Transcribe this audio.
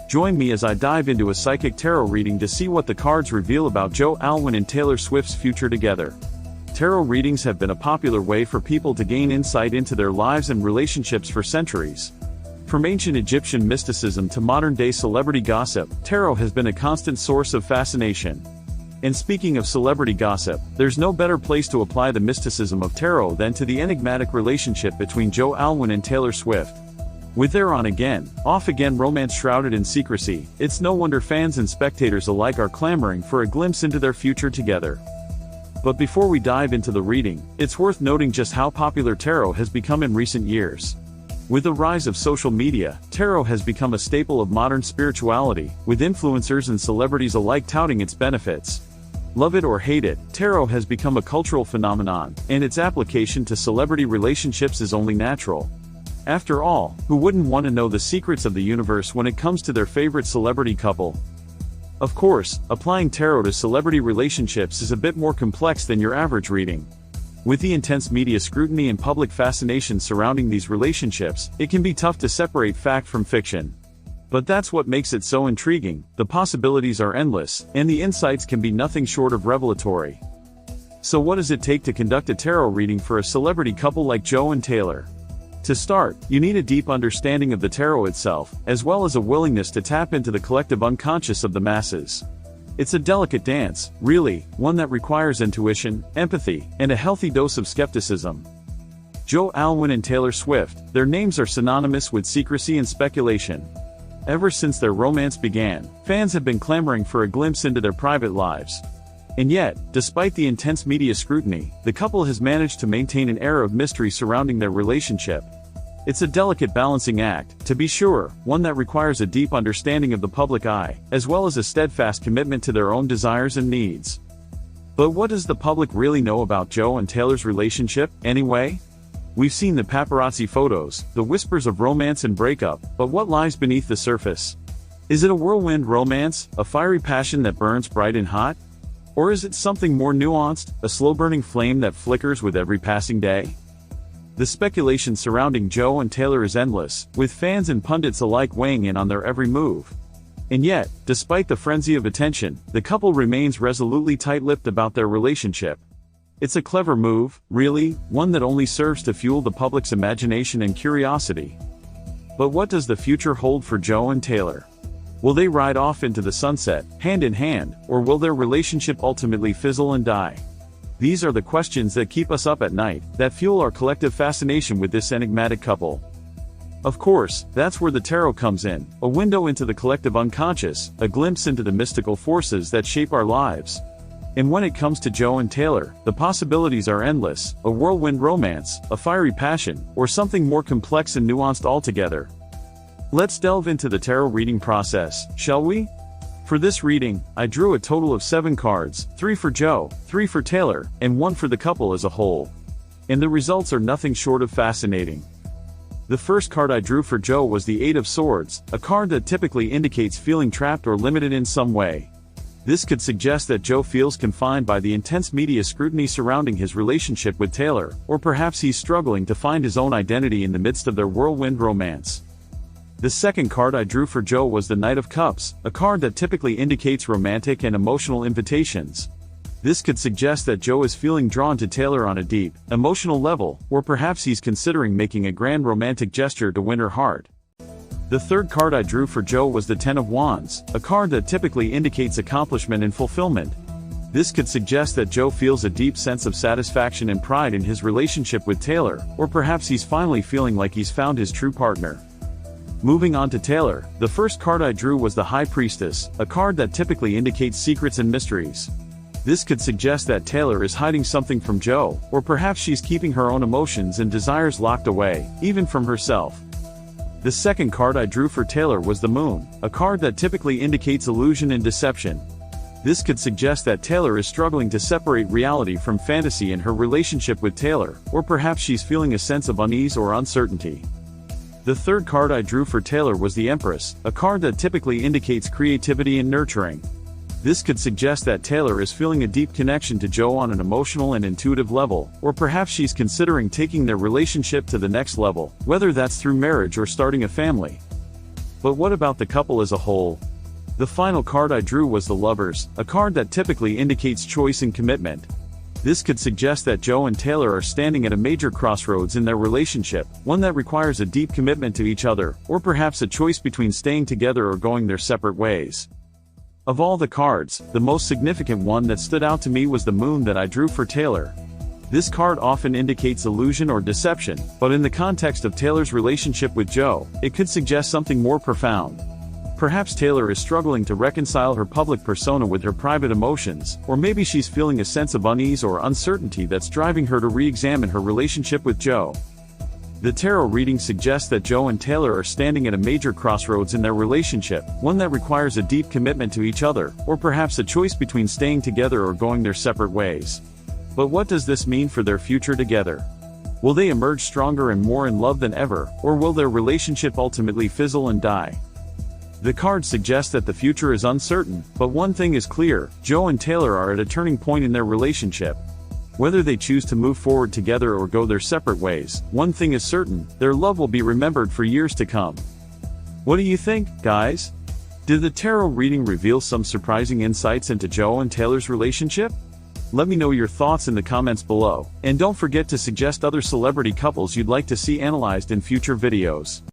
Join me as I dive into a psychic tarot reading to see what the cards reveal about Joe Alwyn and Taylor Swift's future together. Tarot readings have been a popular way for people to gain insight into their lives and relationships for centuries. From ancient Egyptian mysticism to modern-day celebrity gossip, tarot has been a constant source of fascination. And speaking of celebrity gossip, there's no better place to apply the mysticism of tarot than to the enigmatic relationship between Joe Alwyn and Taylor Swift. With their on-again, off-again romance shrouded in secrecy, it's no wonder fans and spectators alike are clamoring for a glimpse into their future together. But before we dive into the reading, it's worth noting just how popular tarot has become in recent years. With the rise of social media, tarot has become a staple of modern spirituality, with influencers and celebrities alike touting its benefits. Love it or hate it, tarot has become a cultural phenomenon, and its application to celebrity relationships is only natural. After all, who wouldn't want to know the secrets of the universe when it comes to their favorite celebrity couple? Of course, applying tarot to celebrity relationships is a bit more complex than your average reading. With the intense media scrutiny and public fascination surrounding these relationships, it can be tough to separate fact from fiction. But that's what makes it so intriguing. The possibilities are endless, and the insights can be nothing short of revelatory. So what does it take to conduct a tarot reading for a celebrity couple like Joe and Taylor? To start, you need a deep understanding of the tarot itself, as well as a willingness to tap into the collective unconscious of the masses. It's a delicate dance, really, one that requires intuition, empathy, and a healthy dose of skepticism. Joe Alwyn and Taylor Swift, their names are synonymous with secrecy and speculation. Ever since their romance began, fans have been clamoring for a glimpse into their private lives. And yet, despite the intense media scrutiny, the couple has managed to maintain an air of mystery surrounding their relationship. It's a delicate balancing act, to be sure, one that requires a deep understanding of the public eye, as well as a steadfast commitment to their own desires and needs. But what does the public really know about Joe and Taylor's relationship, anyway? We've seen the paparazzi photos, the whispers of romance and breakup, but what lies beneath the surface? Is it a whirlwind romance, a fiery passion that burns bright and hot? Or is it something more nuanced, a slow-burning flame that flickers with every passing day? The speculation surrounding Joe and Taylor is endless, with fans and pundits alike weighing in on their every move. And yet, despite the frenzy of attention, the couple remains resolutely tight-lipped about their relationship. It's a clever move, really, one that only serves to fuel the public's imagination and curiosity. But what does the future hold for Joe and Taylor? Will they ride off into the sunset, hand in hand, or will their relationship ultimately fizzle and die? These are the questions that keep us up at night, that fuel our collective fascination with this enigmatic couple. Of course, that's where the tarot comes in, a window into the collective unconscious, a glimpse into the mystical forces that shape our lives. And when it comes to Joe and Taylor, the possibilities are endless, a whirlwind romance, a fiery passion, or something more complex and nuanced altogether. Let's delve into the tarot reading process, shall we? For this reading, I drew a total of 7 cards, 3 for Joe, 3 for Taylor, and 1 for the couple as a whole. And the results are nothing short of fascinating. The first card I drew for Joe was the 8 of Swords, a card that typically indicates feeling trapped or limited in some way. This could suggest that Joe feels confined by the intense media scrutiny surrounding his relationship with Taylor, or perhaps he's struggling to find his own identity in the midst of their whirlwind romance. The second card I drew for Joe was the Knight of Cups, a card that typically indicates romantic and emotional invitations. This could suggest that Joe is feeling drawn to Taylor on a deep, emotional level, or perhaps he's considering making a grand romantic gesture to win her heart. The third card I drew for Joe was the Ten of Wands, a card that typically indicates accomplishment and fulfillment. This could suggest that Joe feels a deep sense of satisfaction and pride in his relationship with Taylor, or perhaps he's finally feeling like he's found his true partner. Moving on to Taylor, the first card I drew was the High Priestess, a card that typically indicates secrets and mysteries. This could suggest that Taylor is hiding something from Joe, or perhaps she's keeping her own emotions and desires locked away, even from herself. The second card I drew for Taylor was the Moon, a card that typically indicates illusion and deception. This could suggest that Taylor is struggling to separate reality from fantasy in her relationship with Taylor, or perhaps she's feeling a sense of unease or uncertainty. The third card I drew for Taylor was the Empress, a card that typically indicates creativity and nurturing. This could suggest that Taylor is feeling a deep connection to Joe on an emotional and intuitive level, or perhaps she's considering taking their relationship to the next level, whether that's through marriage or starting a family. But what about the couple as a whole? The final card I drew was the Lovers, a card that typically indicates choice and commitment. This could suggest that Joe and Taylor are standing at a major crossroads in their relationship, one that requires a deep commitment to each other, or perhaps a choice between staying together or going their separate ways. Of all the cards, the most significant one that stood out to me was the Moon that I drew for Taylor. This card often indicates illusion or deception, but in the context of Taylor's relationship with Joe, it could suggest something more profound. Perhaps Taylor is struggling to reconcile her public persona with her private emotions, or maybe she's feeling a sense of unease or uncertainty that's driving her to re-examine her relationship with Joe. The tarot reading suggests that Joe and Taylor are standing at a major crossroads in their relationship, one that requires a deep commitment to each other, or perhaps a choice between staying together or going their separate ways. But what does this mean for their future together? Will they emerge stronger and more in love than ever, or will their relationship ultimately fizzle and die? The cards suggest that the future is uncertain, but one thing is clear: Joe and Taylor are at a turning point in their relationship. Whether they choose to move forward together or go their separate ways, one thing is certain: their love will be remembered for years to come. What do you think, guys? Did the tarot reading reveal some surprising insights into Joe and Taylor's relationship? Let me know your thoughts in the comments below, and don't forget to suggest other celebrity couples you'd like to see analyzed in future videos.